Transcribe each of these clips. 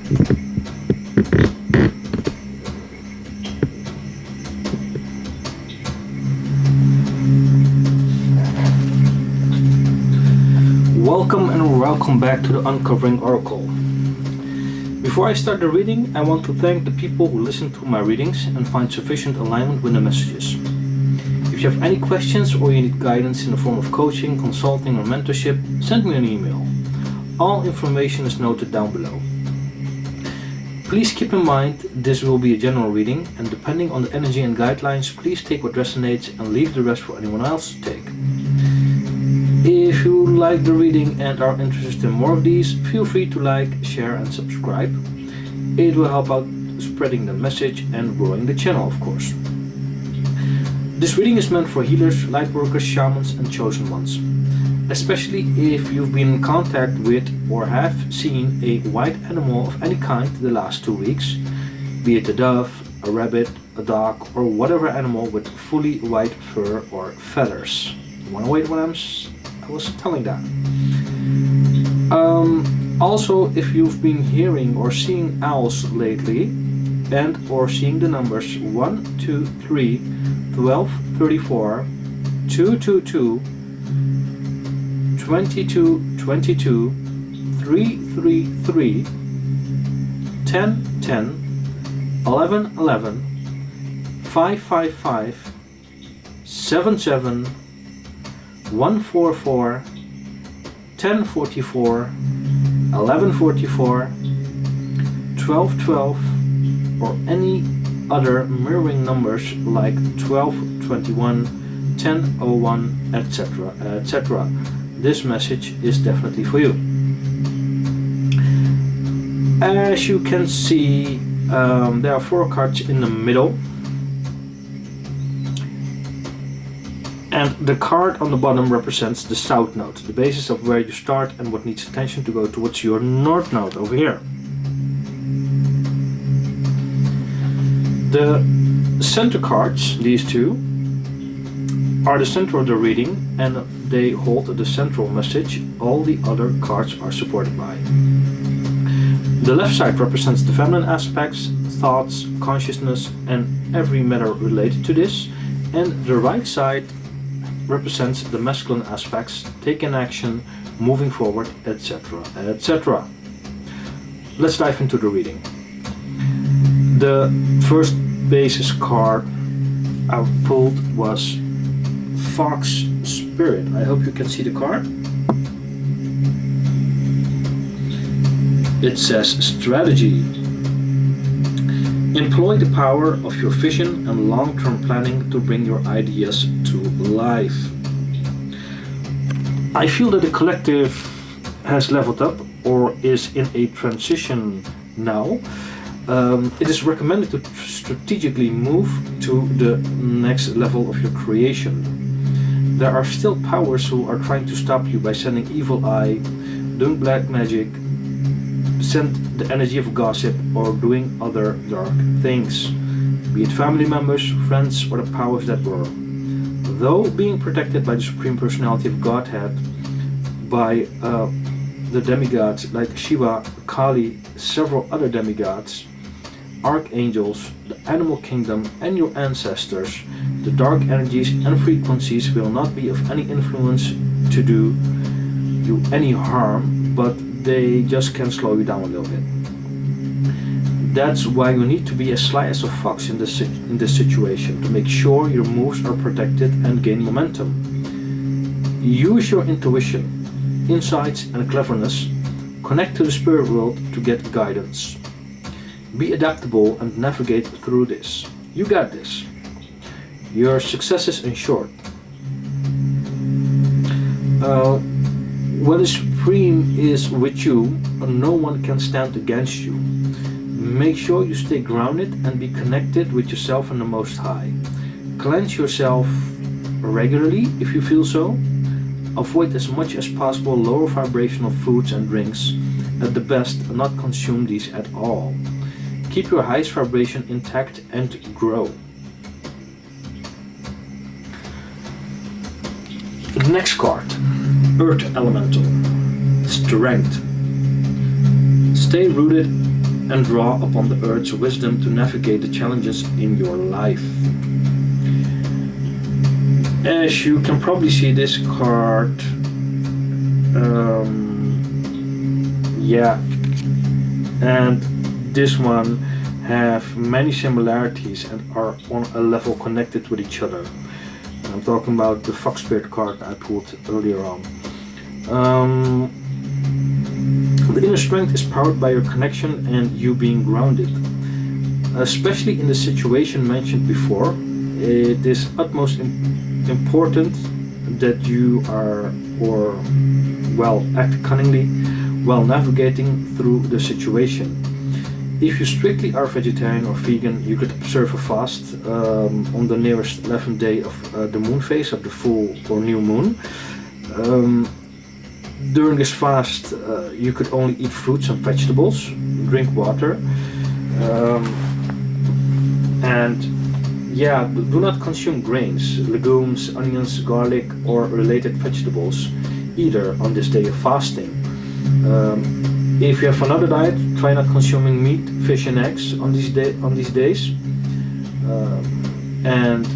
Welcome and welcome back to the Uncovering Oracle. Before I start the reading, I want to thank the people who listen to my readings and find sufficient alignment with the messages. If you have any questions or you need guidance in the form of coaching, consulting or mentorship, send me an email. All information is noted down below. Please keep in mind this will be a general reading, and depending on the energy and guidelines, please take what resonates and leave the rest for anyone else to take. If you like the reading and are interested in more of these, feel free to like, share and subscribe. It will help out spreading the message and growing the channel, of course. This reading is meant for healers, lightworkers, shamans and chosen ones. Especially if you've been in contact with or have seen a white animal of any kind the last 2 weeks, be it a dove, a rabbit, a dog or whatever animal with fully white fur or feathers. You wanna wait when I was telling that. Also, if you've been hearing or seeing owls lately and or seeing the numbers 1, 2, 3, 12, 34, 222, 22, 22, 333, 10, 10, 11, 11, 555, 77, 144, 1044, 1144, 1212 or any other mirroring numbers like 1221, 1001, etc. etc. This message is definitely for you. As you can see, there are 4 cards in the middle. And the card on the bottom represents the south node, the basis of where you start and what needs attention to go towards your north node over here. The center cards, these two, are the center of the reading and they hold the central message all the other cards are supported by. The left side represents the feminine aspects, thoughts, consciousness and every matter related to this, and the right side represents the masculine aspects, taking action, moving forward, etc. etc. Let's dive into the reading. The first basis card I pulled was Fox Spirit. I hope you can see the card. It says strategy. Employ the power of your vision and long-term planning to bring your ideas to life. I feel that the collective has leveled up or is in a transition now. It is recommended to strategically move to the next level of your creation. There are still powers who are trying to stop you by sending evil eye, doing black magic, send the energy of gossip or doing other dark things, be it family members, friends or the powers that were. Though being protected by the Supreme Personality of Godhead, by the demigods like Shiva, Kali, several other demigods, archangels, the animal kingdom and your ancestors, the dark energies and frequencies will not be of any influence to do you any harm, but they just can slow you down a little bit. That's why you need to be as sly as a fox in this situation to make sure your moves are protected and gain momentum. Use your intuition, insights and cleverness. Connect to the spirit world to get guidance. Be adaptable and navigate through this. You got this. Your success is ensured. When the Supreme is with you, no one can stand against you. Make sure you stay grounded and be connected with yourself and the Most High. Cleanse yourself regularly if you feel so. Avoid as much as possible lower vibrational foods and drinks. At the best, not consume these at all. Keep your highest vibration intact and grow. The next card, Earth Elemental. Strength. Stay rooted and draw upon the Earth's wisdom to navigate the challenges in your life. As you can probably see, this card, and this one have many similarities and are on a level connected with each other. And I'm talking about the Fox Spirit card I pulled earlier on. The inner strength is powered by your connection and you being grounded. Especially in the situation mentioned before, it is utmost important that you are, act cunningly while navigating through the situation. If you strictly are vegetarian or vegan, you could observe a fast on the nearest 11th day of the moon phase of the full or new moon. During this fast, you could only eat fruits and vegetables, drink water, and do not consume grains, legumes, onions, garlic, or related vegetables either on this day of fasting. If you have another diet, try not consuming meat, fish, and eggs on these days. And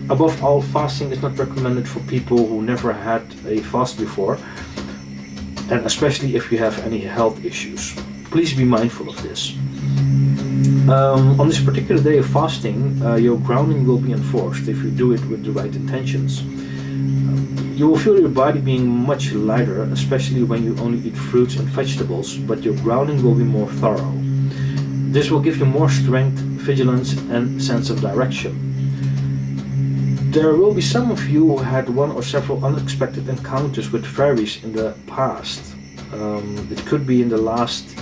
above all, fasting is not recommended for people who never had a fast before, and especially if you have any health issues. Please be mindful of this. On this particular day of fasting, your grounding will be enforced if you do it with the right intentions. You will feel your body being much lighter, especially when you only eat fruits and vegetables, but your grounding will be more thorough. This will give you more strength, vigilance, and sense of direction. There will be some of you who had one or several unexpected encounters with fairies in the past. It could be in the last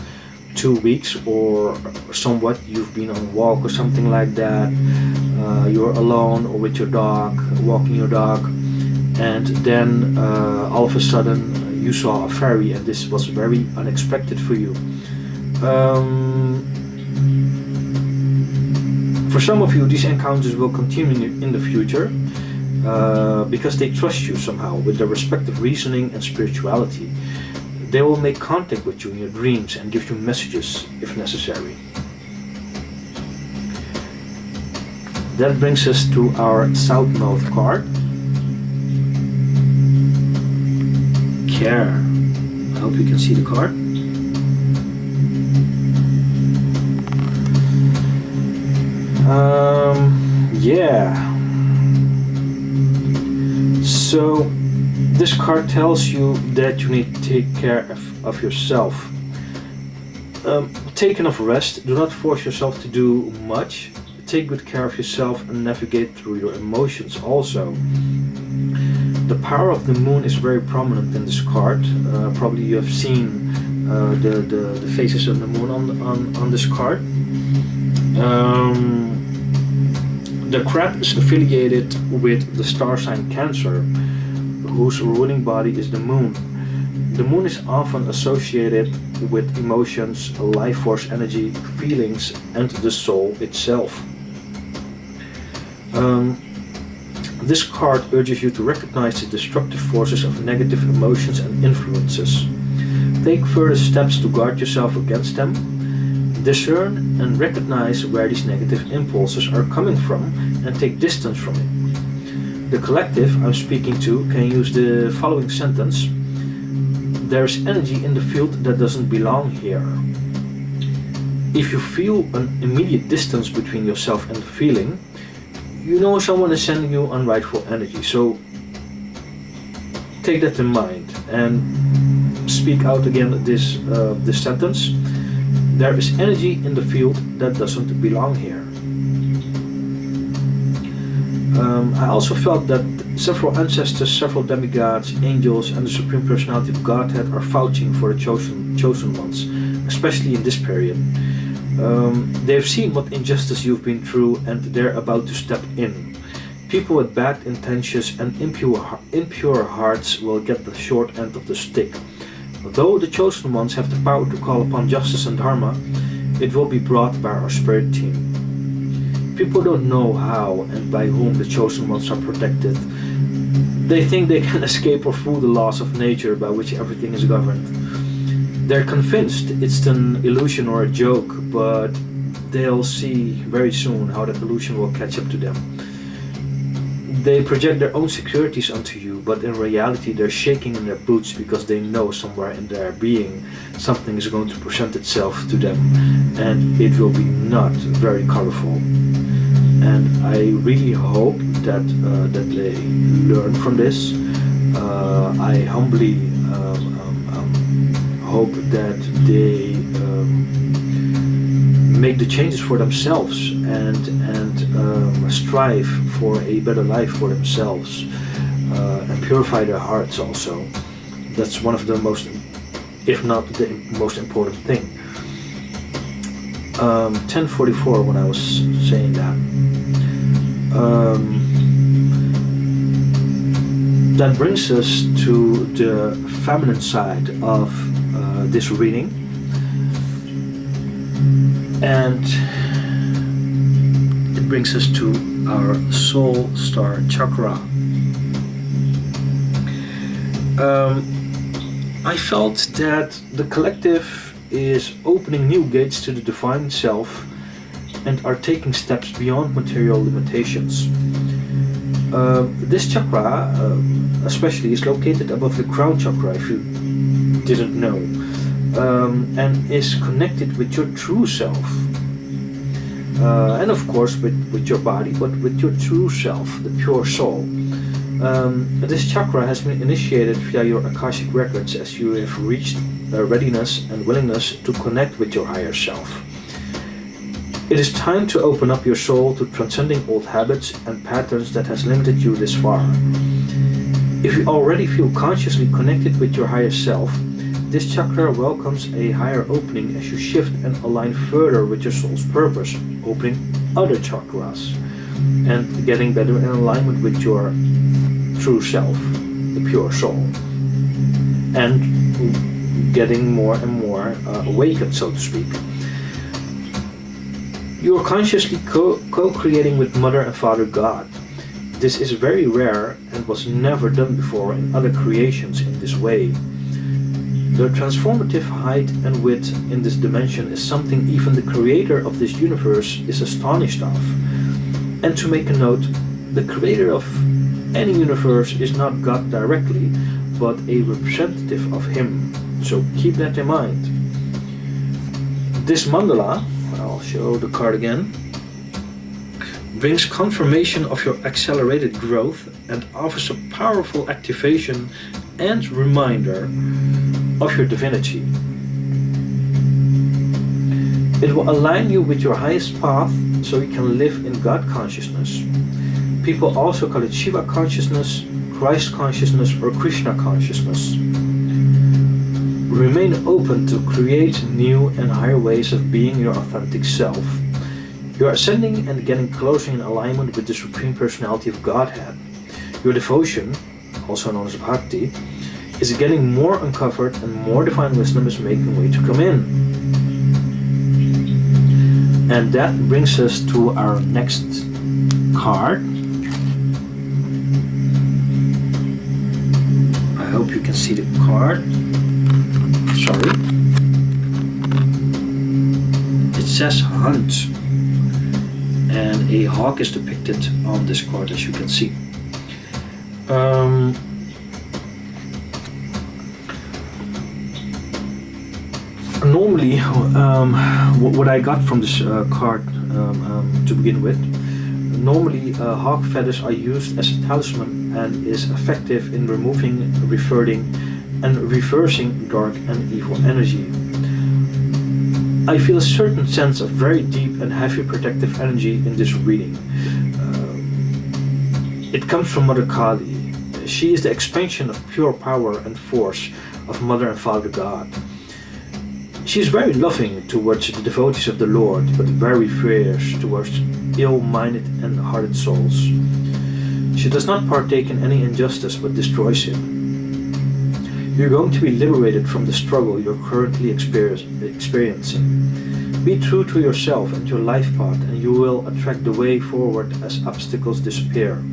2 weeks or somewhat. You've been on a walk or something like that. You're alone or with your dog, walking your dog, and then all of a sudden you saw a fairy, and this was very unexpected for you. For some of you, these encounters will continue in the future because they trust you somehow with their respective reasoning and spirituality. They will make contact with you in your dreams and give you messages if necessary. That brings us to our South Node card. Care. I hope you can see the card. So this card tells you that you need to take care of yourself. Take enough rest. Do not force yourself to do much. Take good care of yourself and navigate through your emotions also. The power of the moon is very prominent in this card. Probably you have seen the phases of the moon on this card. The crab is affiliated with the star sign Cancer, whose ruling body is the moon. The moon is often associated with emotions, life force energy, feelings, and the soul itself. This card urges you to recognize the destructive forces of negative emotions and influences. Take further steps to guard yourself against them. Discern and recognize where these negative impulses are coming from and take distance from it. The collective I'm speaking to can use the following sentence: there is energy in the field that doesn't belong here. If you feel an immediate distance between yourself and the feeling, you know someone is sending you unrightful energy. So take that in mind and speak out again this sentence. There is energy in the field that doesn't belong here. I also felt that several ancestors, several demigods, angels, and the Supreme Personality of Godhead are vouching for the chosen ones, especially in this period. They've seen what injustice you've been through, and they're about to step in. People with bad intentions and impure hearts will get the short end of the stick. Though the chosen ones have the power to call upon justice and dharma, it will be brought by our spirit team. People don't know how and by whom the chosen ones are protected. They think they can escape or fool the laws of nature by which everything is governed. They're convinced it's an illusion or a joke, but they'll see very soon how that illusion will catch up to them. They project their own securities onto you, but in reality they're shaking in their boots because they know somewhere in their being something is going to present itself to them, and it will be not very colorful. And I really hope that they learn from this. I humbly hope that they make the changes for themselves and strive for a better life for themselves, and purify their hearts also. That's one of the most, if not the most important thing. 10:44 when I was saying that. That brings us to the feminine side of this reading, and it brings us to our soul star chakra. I felt that the collective is opening new gates to the divine self and are taking steps beyond material limitations. This chakra especially is located above the crown chakra, if you didn't know, and is connected with your true self, and of course with your body, but with your true self, the pure soul. This chakra has been initiated via your Akashic records as you have reached readiness and willingness to connect with your higher self. It is time to open up your soul to transcending old habits and patterns that has limited you this far. If you already feel consciously connected with your higher self, this chakra welcomes a higher opening as you shift and align further with your soul's purpose, opening other chakras and getting better in alignment with your true self, the pure soul, and getting more and more awakened, so to speak. You are consciously co-creating with Mother and Father God. This is very rare and was never done before in other creations in this way. The transformative height and width in this dimension is something even the creator of this universe is astonished of. And to make a note, the creator of any universe is not God directly, but a representative of him. So keep that in mind. This mandala, I'll show the card again, brings confirmation of your accelerated growth and offers a powerful activation and reminder of your divinity. It will align you with your highest path so you can live in God consciousness. People also call it Shiva consciousness, Christ consciousness, or Krishna consciousness. Remain open to create new and higher ways of being your authentic self. You are ascending and getting closer in alignment with the Supreme Personality of Godhead. Your devotion, also known as Bhakti, is getting more uncovered and more divine wisdom is making way to come in. And that brings us to our next card. I hope you can see the card. Sorry. It says hunt, and a hawk is depicted on this card, as you can see. Normally, what I got from this card to begin with, normally hawk feathers are used as a talisman and is effective in removing, reverting, and reversing dark and evil energy. I feel a certain sense of very deep and heavy protective energy in this reading. It comes from Mother Kali. She is the expansion of pure power and force of Mother and Father God. She is very loving towards the devotees of the Lord, but very fierce towards ill-minded and hearted souls. She does not partake in any injustice, but destroys it. You're going to be liberated from the struggle you're currently experiencing. Be true to yourself and your life path, and you will attract the way forward as obstacles disappear.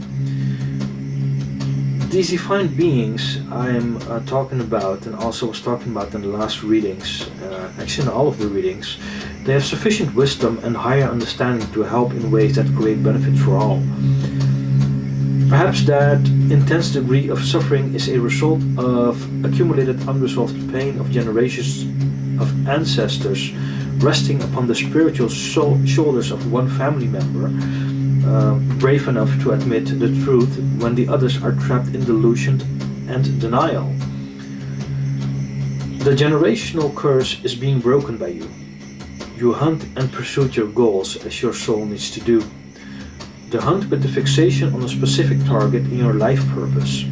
These divine beings I'm talking about, and also was talking about in the last readings, actually in all of the readings, they have sufficient wisdom and higher understanding to help in ways that create benefit for all. Perhaps that intense degree of suffering is a result of accumulated unresolved pain of generations of ancestors resting upon the spiritual shoulders of one family member, brave enough to admit the truth when the others are trapped in delusion and denial. The generational curse is being broken by you. You hunt and pursue your goals as your soul needs to do. The hunt with the fixation on a specific target in your life purpose.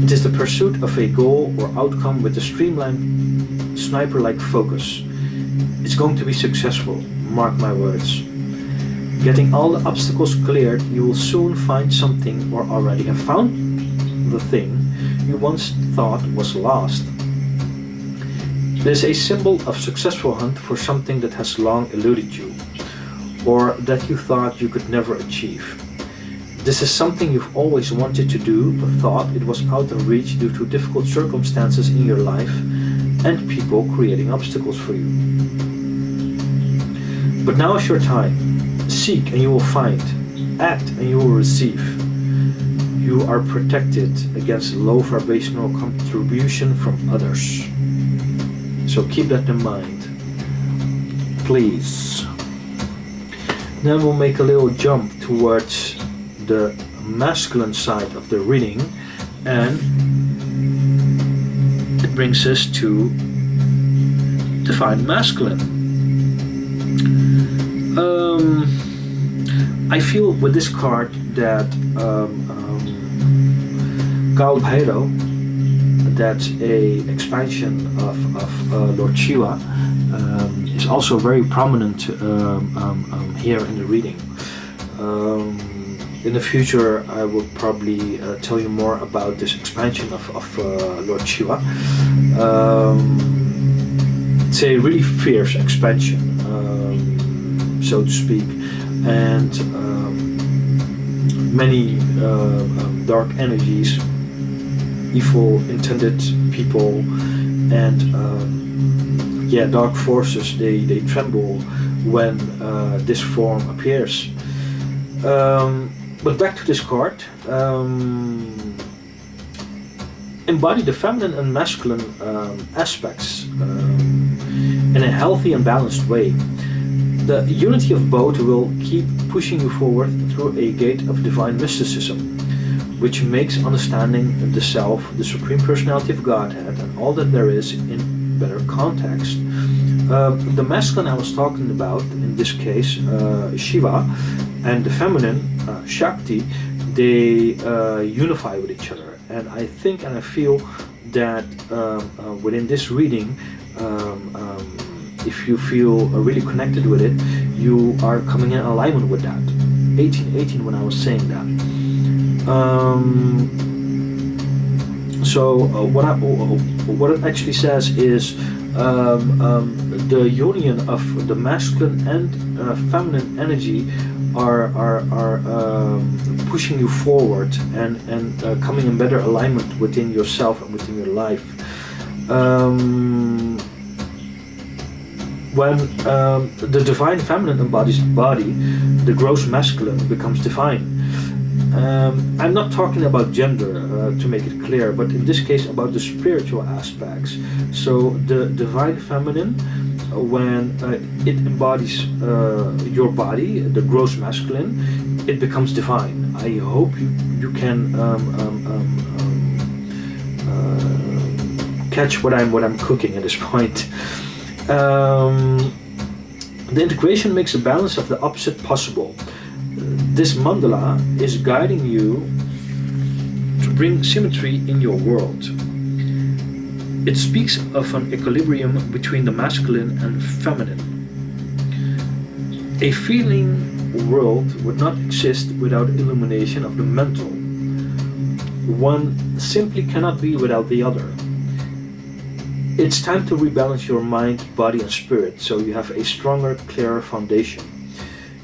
It is the pursuit of a goal or outcome with a streamlined, sniper-like focus. It's going to be successful, mark my words. Getting all the obstacles cleared, you will soon find something or already have found the thing you once thought was lost. It is a symbol of successful hunt for something that has long eluded you, or that you thought you could never achieve. This is something you've always wanted to do, but thought it was out of reach due to difficult circumstances in your life and people creating obstacles for you. But now is your time. Seek and you will find. Act and you will receive. You are protected against low vibrational contribution from others. So keep that in mind, please. Then we'll make a little jump towards the masculine side of the reading, and it brings us to Divine Masculine. I feel with this card that Kal Bhairo, that's a expansion of Lord Shiva, is also very prominent here in the reading. In the future, I will probably tell you more about this expansion of Lord Shiva. It's a really fierce expansion, so to speak, and many dark energies, evil intended people, and dark forces, they tremble when this form appears. But back to this card. Embody the feminine and masculine aspects in a healthy and balanced way. The unity of both will keep pushing you forward through a gate of divine mysticism, which makes understanding the self, the Supreme Personality of Godhead, and all that there is in better context. The masculine I was talking about, in this case Shiva, and the feminine, Shakti, they unify with each other. And I think and I feel that within this reading, if you feel really connected with it, you are coming in alignment with that. 1818 when I was saying that. What it actually says is the union of the masculine and feminine energy are pushing you forward and coming in better alignment within yourself and within your life. When the divine feminine embodies body, the gross masculine becomes divine. I'm not talking about gender, to make it clear, but in this case about the spiritual aspects. So the divine feminine, when it embodies your body, the gross masculine, it becomes divine. I hope you can catch what I'm cooking at this point. The integration makes a balance of the opposite possible. This mandala is guiding you to bring symmetry in your world. It speaks of an equilibrium between the masculine and feminine. A feeling world would not exist without illumination of the mental. One simply cannot be without the other. It's time to rebalance your mind, body and spirit so you have a stronger, clearer foundation.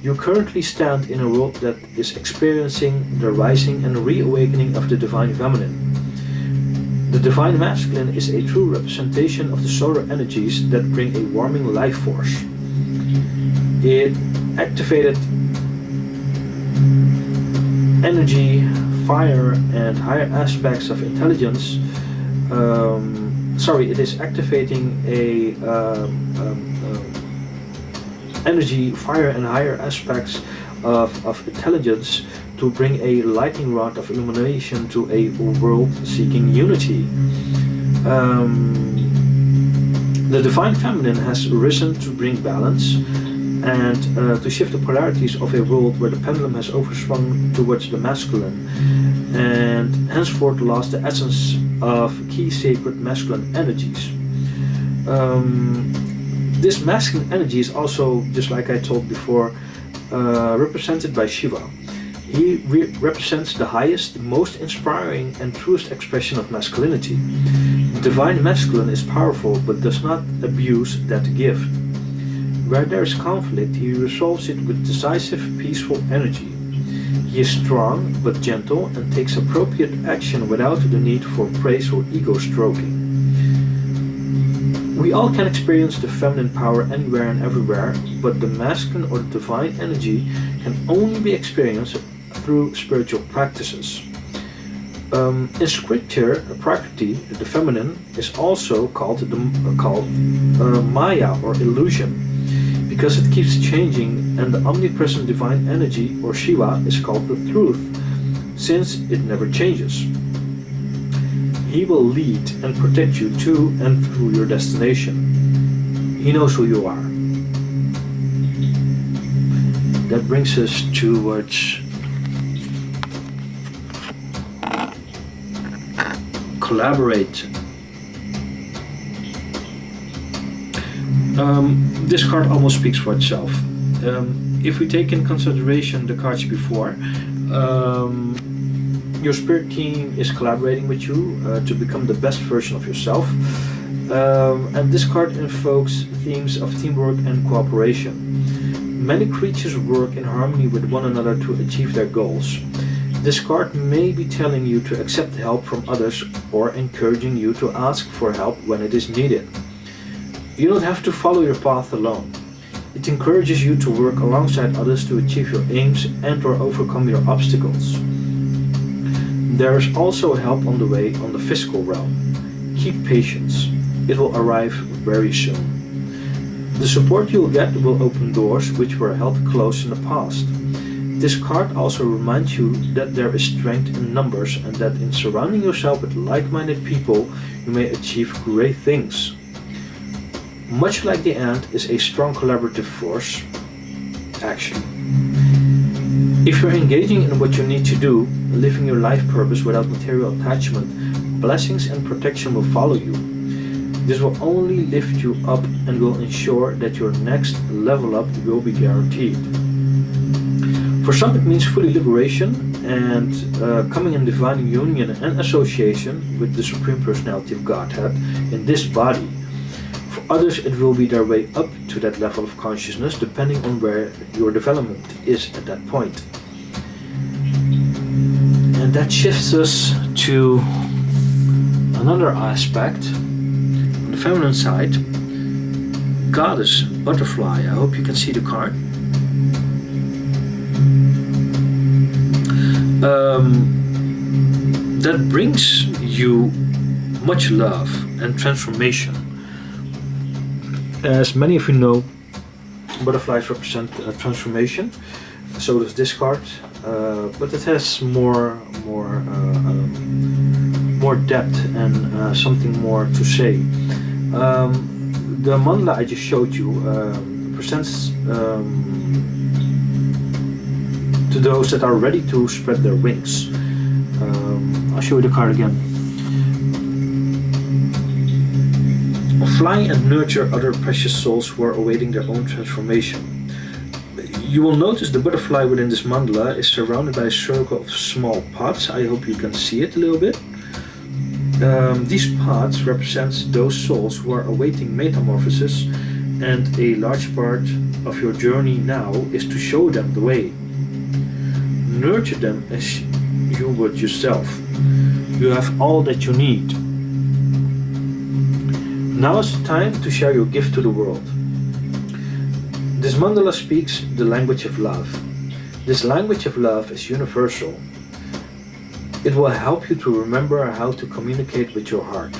You currently stand in a world that is experiencing the rising and reawakening of the divine feminine. The divine masculine is a true representation of the solar energies that bring a warming life force. It activated energy, fire, and higher aspects of intelligence. It is activating a energy, fire, and higher aspects of intelligence to bring a lightning rod of illumination to a world seeking unity. The divine feminine has risen to bring balance and to shift the polarities of a world where the pendulum has overswung towards the masculine and henceforth lost the essence of key sacred masculine energies. This masculine energy is also, just like I told before, represented by Shiva. He represents the highest, most inspiring and truest expression of masculinity. The divine masculine is powerful but does not abuse that gift. Where there is conflict, he resolves it with decisive, peaceful energy. He is strong but gentle and takes appropriate action without the need for praise or ego stroking. We all can experience the feminine power anywhere and everywhere, but the masculine or the divine energy can only be experienced through spiritual practices. In scripture, Prakriti, the feminine, is also called Maya or illusion, because it keeps changing, and the omnipresent divine energy or Shiva is called the truth, since it never changes. He will lead and protect you to and through your destination. He knows who you are. That brings us towards collaborate. This card almost speaks for itself. If we take in consideration the cards before, your spirit team is collaborating with you to become the best version of yourself. And this card invokes themes of teamwork and cooperation. Many creatures work in harmony with one another to achieve their goals. This card may be telling you to accept help from others or encouraging you to ask for help when it is needed. You don't have to follow your path alone. It encourages you to work alongside others to achieve your aims and or overcome your obstacles. There is also help on the way on the physical realm. Keep patience. It will arrive very soon. The support you will get will open doors which were held closed in the past. This card also reminds you that there is strength in numbers and that in surrounding yourself with like-minded people, you may achieve great things. Much like the ant is a strong collaborative force, action. If you're engaging in what you need to do, living your life purpose without material attachment, blessings and protection will follow you. This will only lift you up and will ensure that your next level up will be guaranteed. For some it means fully liberation and coming in divine union and association with the Supreme Personality of Godhead in this body. For others it will be their way up to that level of consciousness depending on where your development is at that point. And that shifts us to another aspect on the feminine side. Goddess Butterfly. I hope you can see the card. That brings you much love and transformation. As many of you know, butterflies represent transformation. So does this card, but it has more depth and something more to say. The mandala I just showed you presents to those that are ready to spread their wings. I'll show you the card again. Fly and nurture other precious souls who are awaiting their own transformation. You will notice the butterfly within this mandala is surrounded by a circle of small pods. I hope you can see it a little bit. These pods represent those souls who are awaiting metamorphosis And a large part of your journey now is to show them the way. Nurture them as you would yourself. You have all that you need. Now is the time to share your gift to the world. This mandala speaks the language of love. This language of love is universal. It will help you to remember how to communicate with your heart.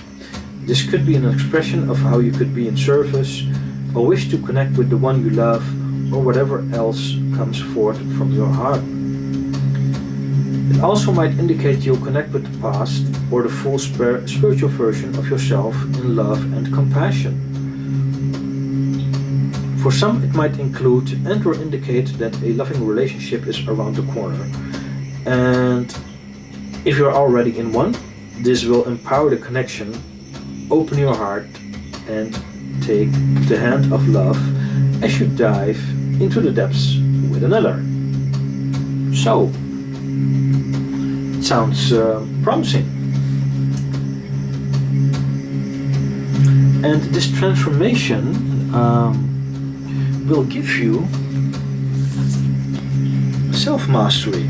This could be an expression of how you could be in service, a wish to connect with the one you love, or whatever else comes forth from your heart. It also might indicate you'll connect with the past or the full spiritual version of yourself in love and compassion. For some, it might include and or indicate that a loving relationship is around the corner. And if you're already in one, this will empower the connection, open your heart, and take the hand of love as you dive into the depths with another. So, it sounds promising. And this transformation will give you self-mastery.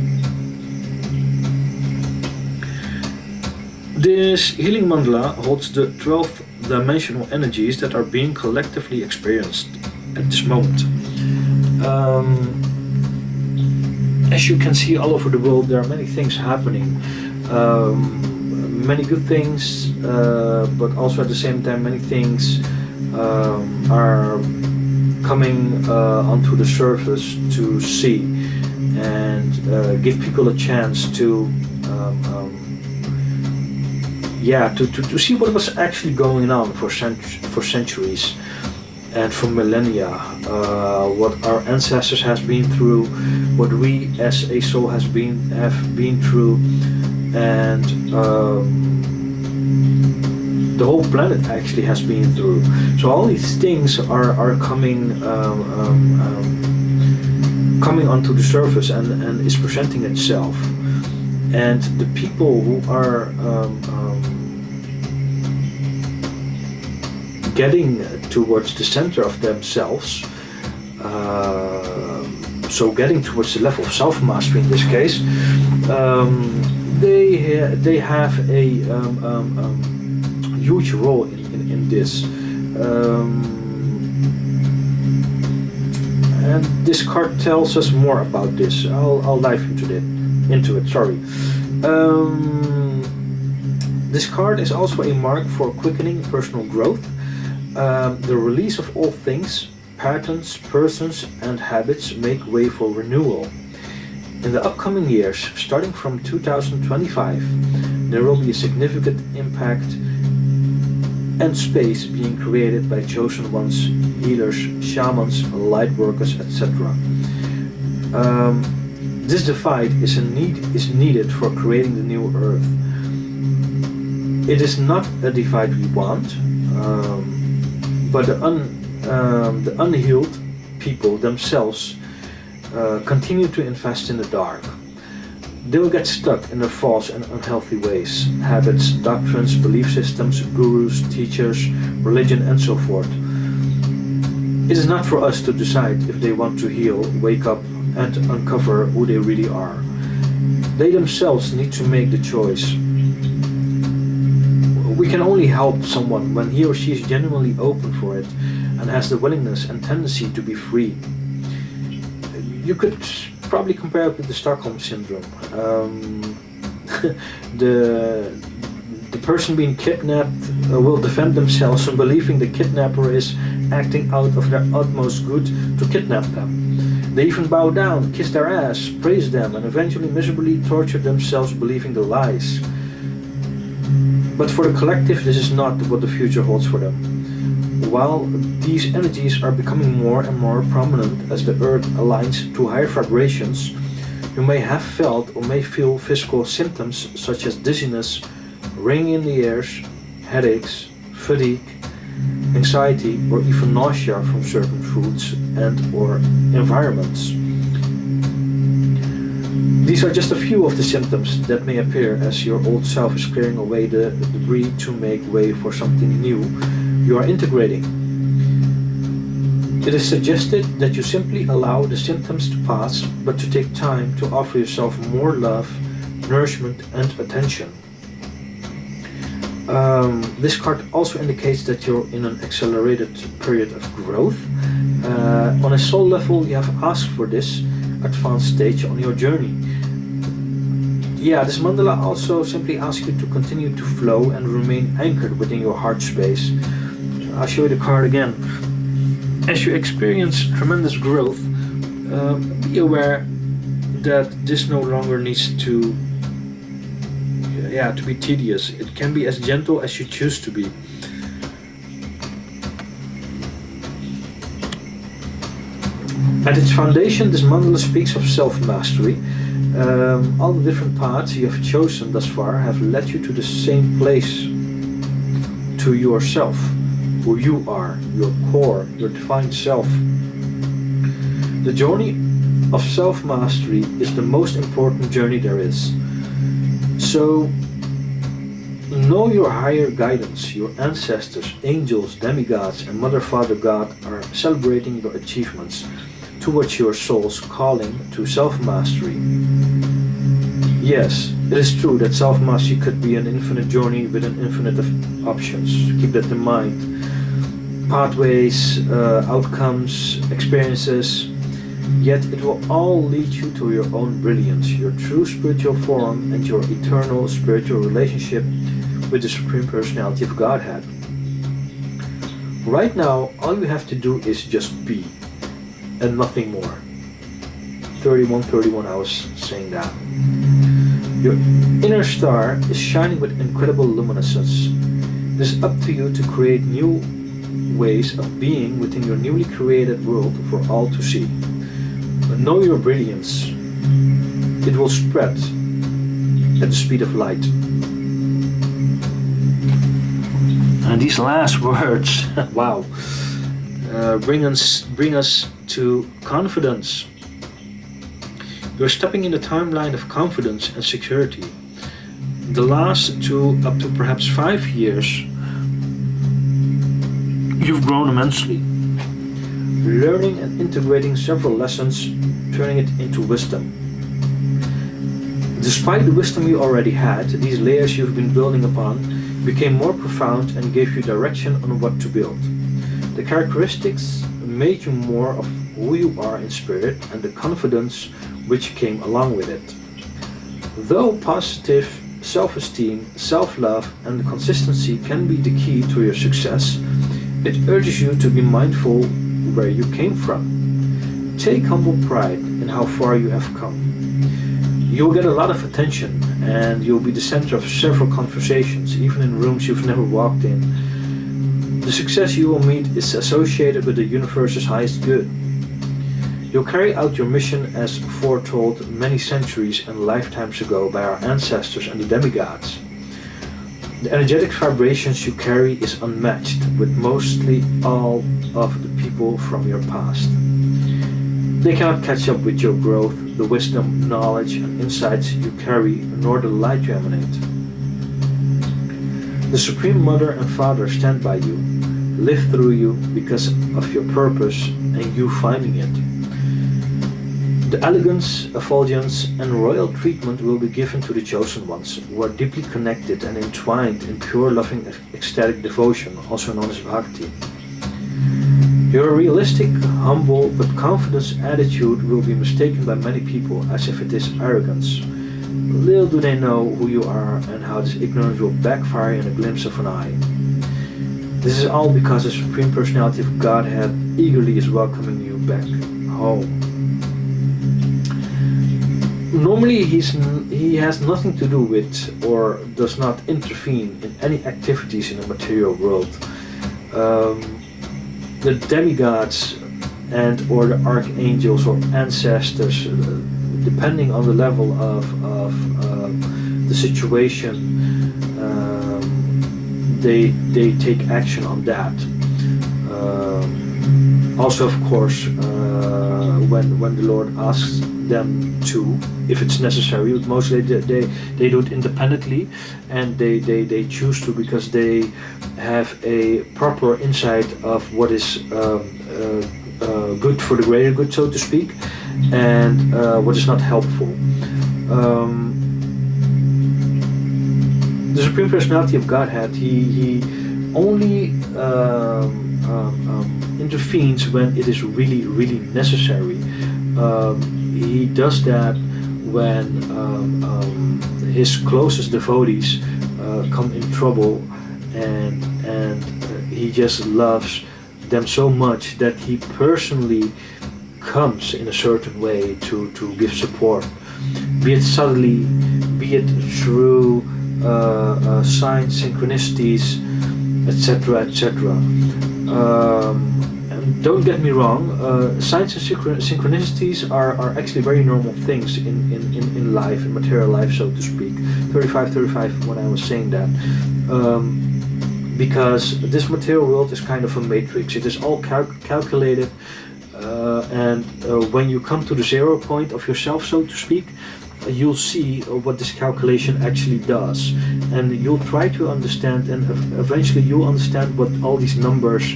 This healing mandala holds the 12 dimensional energies that are being collectively experienced at this moment. As you can see all over the world, there are many things happening. Many good things, but also at the same time many things are coming onto the surface to see and give people a chance to to see what was actually going on for centuries and for millennia, what our ancestors has been through, what we as a soul have been through, and the whole planet actually has been through. So all these things are coming coming onto the surface and is presenting itself. And the people who are getting towards the center of themselves, so getting towards the level of self-mastery in this case, they have a huge role in this. And this card tells us more about this. I'll dive into it. Sorry. This card is also a mark for quickening personal growth, the release of all things, patterns, persons, and habits make way for renewal. In the upcoming years, starting from 2025, there will be a significant impact and space being created by chosen ones, healers, shamans, light workers, etc. This divide is needed for creating the new earth. It is not a divide we want, but the unhealed people themselves continue to invest in the dark. They will get stuck in their false and unhealthy ways, habits, doctrines, belief systems, gurus, teachers, religion, and so forth. It is not for us to decide if they want to heal, wake up, and uncover who they really are. They themselves need to make the choice. We can only help someone when he or she is genuinely open for it and has the willingness and tendency to be free. You could probably compare it with the Stockholm Syndrome. The person being kidnapped will defend themselves and believing the kidnapper is acting out of their utmost good to kidnap them. They even bow down, kiss their ass, praise them, and eventually miserably torture themselves believing the lies. But for the collective, this is not what the future holds for them. While these energies are becoming more and more prominent as the earth aligns to higher vibrations, you may have felt or may feel physical symptoms such as dizziness, ringing in the ears, headaches, fatigue, anxiety, or even nausea from certain foods and or environments. These are just a few of the symptoms that may appear as your old self is clearing away the debris to make way for something new you are integrating. It is suggested that you simply allow the symptoms to pass, but to take time to offer yourself more love, nourishment, and attention. This card also indicates that you're in an accelerated period of growth. On a soul level, you have asked for this advanced stage on your journey. Yeah, this mandala also simply asks you to continue to flow and remain anchored within your heart space. I'll show you the card again. As you experience tremendous growth, be aware that this no longer needs to be tedious. It can be as gentle as you choose to be. At its foundation, this mandala speaks of self-mastery. All the different paths you have chosen thus far have led you to the same place, to yourself, who you are, your core, your divine self. The journey of self-mastery is the most important journey there is. So, know your higher guidance. Your ancestors, angels, demigods, and Mother, Father, God are celebrating your achievements towards your soul's calling to self-mastery. Yes, it is true that self-mastery could be an infinite journey with an infinite of options. Keep that in mind. Pathways, outcomes, experiences, yet it will all lead you to your own brilliance, your true spiritual form, and your eternal spiritual relationship with the Supreme Personality of Godhead. Right now, all you have to do is just be, and nothing more. 31, I was saying that. Your inner star is shining with incredible luminescence. It is up to you to create new ways of being within your newly created world for all to see. But know your brilliance. It will spread at the speed of light. And these last words, wow, bring us to confidence. You're stepping in the timeline of confidence and security. The last 2 up to perhaps 5 years, you've grown immensely, learning and integrating several lessons, turning it into wisdom. Despite the wisdom you already had, these layers you've been building upon became more profound and gave you direction on what to build. The characteristics made you more of who you are in spirit and the confidence which came along with it. Though positive self-esteem, self-love, and consistency can be the key to your success, it urges you to be mindful where you came from. Take humble pride in how far you have come. You'll get a lot of attention and you'll be the center of several conversations, even in rooms you've never walked in. The success you will meet is associated with the universe's highest good. You'll carry out your mission as foretold many centuries and lifetimes ago by our ancestors and the demigods. The energetic vibrations you carry is unmatched with mostly all of the people from your past. They cannot catch up with your growth, the wisdom, knowledge, and insights you carry, nor the light you emanate. The Supreme Mother and Father stand by you, live through you because of your purpose and you finding it. The elegance, effulgence, and royal treatment will be given to the chosen ones, who are deeply connected and entwined in pure, loving, ecstatic devotion, also known as bhakti. Your realistic, humble, but confident attitude will be mistaken by many people as if it is arrogance. Little do they know who you are and how this ignorance will backfire in a glimpse of an eye. This is all because the Supreme Personality of Godhead eagerly is welcoming you back home. Normally he has nothing to do with or does not intervene in any activities in the material world. The demigods and or the archangels or ancestors, depending on the level of the situation, they take action on that. Also, of course, when the Lord asks them to, if it's necessary, but mostly they do it independently, and they choose to because they have a proper insight of what is good for the greater good, so to speak, and what is not helpful. The Supreme Personality of Godhead, he only intervenes when it is really, really necessary. He does that when his closest devotees come in trouble, and he just loves them so much that he personally comes in a certain way to give support, be it subtly, be it through signs, synchronicities, etc., etc. And don't get me wrong, signs and synchronicities are actually very normal things in life, in material life, so to speak. 35 when I was saying that. Because this material world is kind of a matrix. It is all calculated, and when you come to the 0 point of yourself, so to speak, you'll see what this calculation actually does, and you'll try to understand, and eventually you'll understand what all these numbers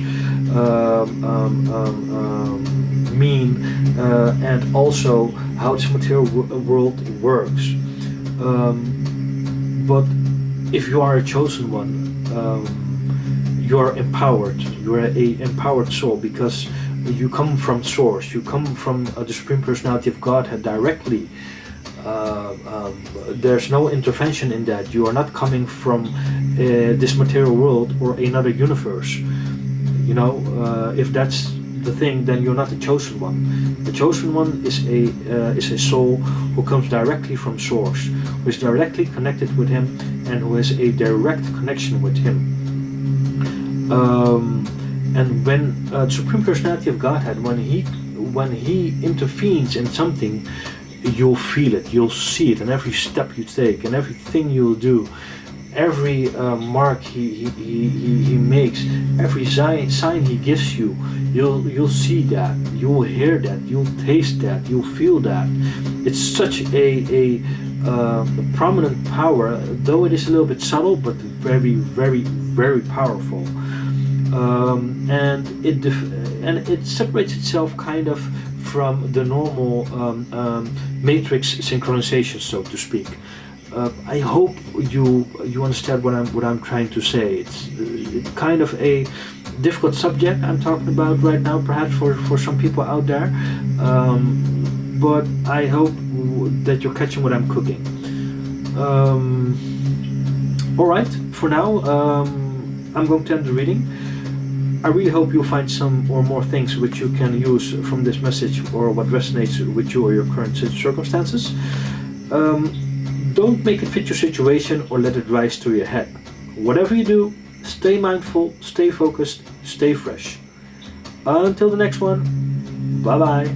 mean, and also how this material world works. But if you are a chosen one, you are empowered. You are a empowered soul, because you come from Source. You come from the Supreme Personality of Godhead directly. There's no intervention in that. You are not coming from this material world or another universe. You know, if that's the thing, then you're not the chosen one. The chosen one is a soul who comes directly from Source, who is directly connected with Him, and who has a direct connection with Him. And when the Supreme Personality of Godhead, when he intervenes in something, you'll feel it, you'll see it in every step you take, and everything you'll do, every mark he makes, every sign he gives you. You'll see that, you'll hear that, you'll taste that, you'll feel that. It's such a prominent power, though it is a little bit subtle, but very, very, very powerful. And it separates itself kind of from the normal matrix synchronization, so to speak. I hope you understand what I'm trying to say. It's kind of a difficult subject I'm talking about right now, perhaps for some people out there. But I hope that you're catching what I'm cooking. All right, for now, I'm going to end the reading. I really hope you'll find some or more things which you can use from this message, or what resonates with you or your current circumstances. Don't make it fit your situation or let it rise to your head. Whatever you do, stay mindful, stay focused, stay fresh. Until the next one, bye bye.